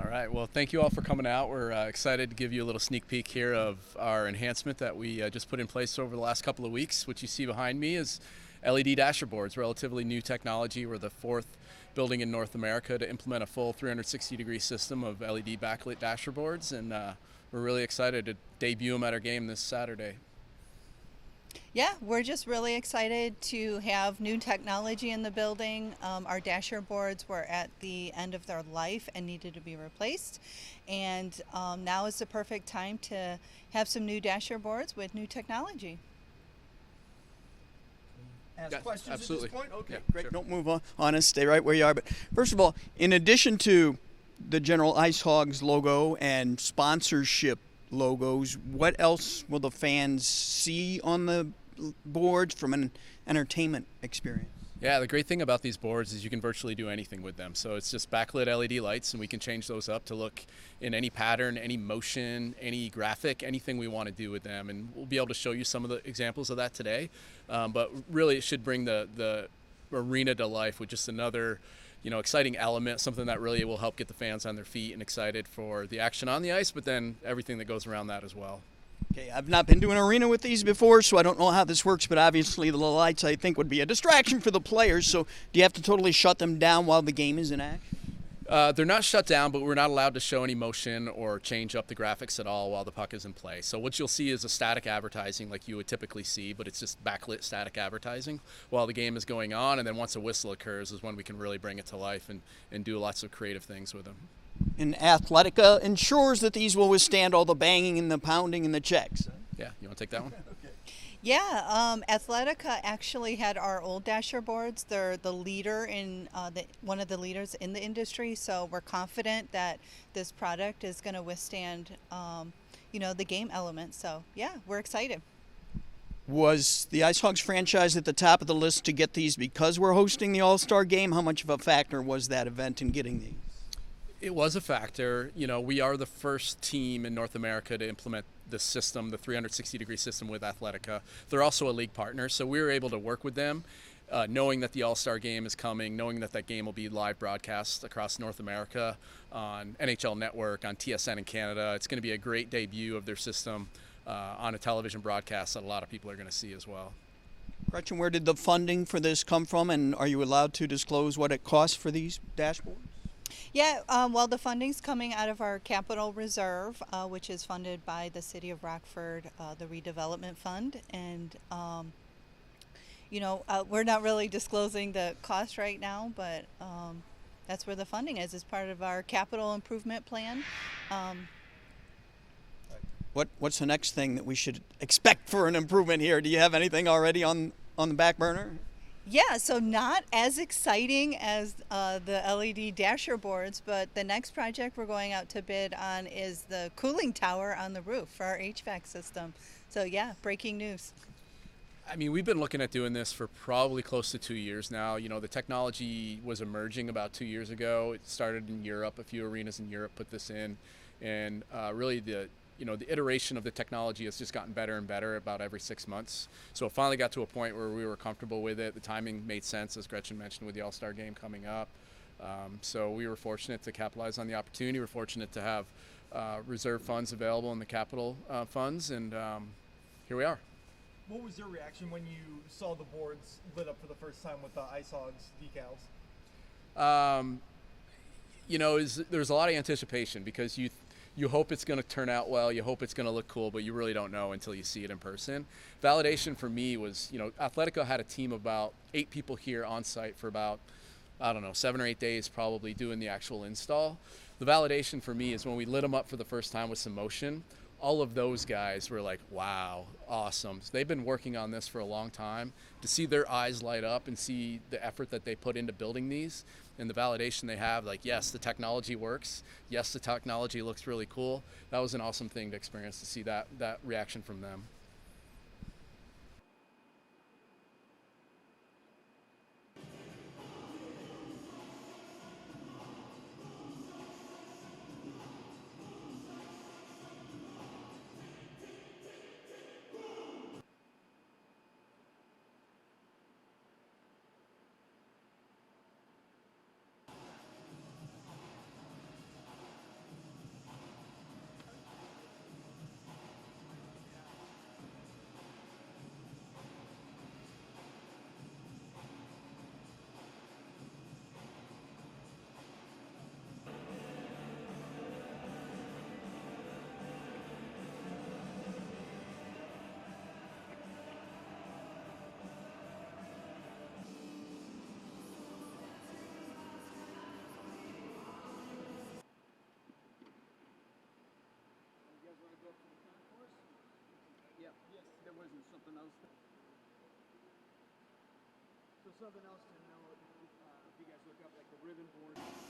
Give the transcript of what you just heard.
All right, well, thank you all for coming out. We're excited to give you a little sneak peek here of our enhancement that we just put in place over the last couple of weeks. What you see behind me is LED dasher boards, relatively new technology. We're the fourth building in North America to implement a full 360-degree system of LED backlit dasher boards, and we're really excited to debut them at our game this Saturday. Yeah, we're just really excited to have new technology in the building. Our dasher boards were at the end of their life and needed to be replaced. And now is the perfect time to have some new dasher boards with new technology. Ask questions absolutely. at this point? Okay, Yeah, great. sure. Don't move on us. Stay right where you are. But first of all, in addition to the general IceHogs logo and sponsorship logos, what else will the fans see on the boards from an entertainment experience? Yeah, the great thing about these boards is you can virtually do anything with them. So it's just backlit LED lights, and we can change those up to look in any pattern, any motion, any graphic, anything we want to do with them. And we'll be able to show you some of the examples of that today. But really, it should bring the arena to life with just another, exciting element, something that really will help get the fans on their feet and excited for the action on the ice, but then everything that goes around that as well. Okay, I've not been to an arena with these before, so I don't know how this works, but obviously the lights, I think, would be a distraction for the players. So do you have to totally shut them down while the game is in action? They're not shut down, but we're not allowed to show any motion or change up the graphics at all while the puck is in play. So what you'll see is a static advertising like you would typically see, but it's just backlit static advertising while the game is going on. And then once a whistle occurs is when we can really bring it to life and do lots of creative things with them. And Athletica ensures that these will withstand all the banging and the pounding and the checks. Yeah, you want to take that one? Yeah, Athletica actually had our old dasher boards. They're the leader in one of the leaders in the industry. So we're confident that this product is going to withstand, the game element. So yeah, we're excited. Was the IceHogs franchise at the top of the list to get these because we're hosting the All-Star game? How much of a factor was that event in getting these? It was a factor. We are the first team in North America to implement the system, the 360-degree system with Athletica. They're also a league partner, so we were able to work with them, knowing that the All-Star game is coming, knowing that game will be live broadcast across North America on NHL Network, on TSN in Canada. It's going to be a great debut of their system on a television broadcast that a lot of people are going to see as well. Gretchen, where did the funding for this come from, and are you allowed to disclose what it costs for these dashboards? Yeah, well, the funding's coming out of our capital reserve, which is funded by the city of Rockford, the redevelopment fund. And, we're not really disclosing the cost right now, but that's where the funding is. It's part of our capital improvement plan. What's the next thing that we should expect for an improvement here? Do you have anything already on the back burner? Yeah, so not as exciting as the LED dasher boards, but the next project we're going out to bid on is the cooling tower on the roof for our HVAC system. So yeah, breaking news. I mean, we've been looking at doing this for probably close to 2 years now. The technology was emerging about 2 years ago. It started in Europe. A few arenas in Europe put this in, and really the iteration of the technology has just gotten better and better about every 6 months. So it finally got to a point where we were comfortable with it. The timing made sense, as Gretchen mentioned, with the All-Star game coming up. So we were fortunate to capitalize on the opportunity. We're fortunate to have reserve funds available in the capital funds, and here we are. What was your reaction when you saw the boards lit up for the first time with the IceHogs decals? There's a lot of anticipation because you hope it's going to turn out well, you hope it's going to look cool, but you really don't know until you see it in person. Validation for me was, Athletica had a team of about 8 people here on site for about, 7 or 8 days probably doing the actual install. The validation for me is when we lit them up for the first time with some motion, all of those guys were like, wow, awesome. So they've been working on this for a long time. To see their eyes light up and see the effort that they put into building these and the validation they have, like, yes, the technology works. Yes, the technology looks really cool. That was an awesome thing to experience, to see that reaction from them. wasn't something else. So something else to know, if you guys look up, like the ribbon board.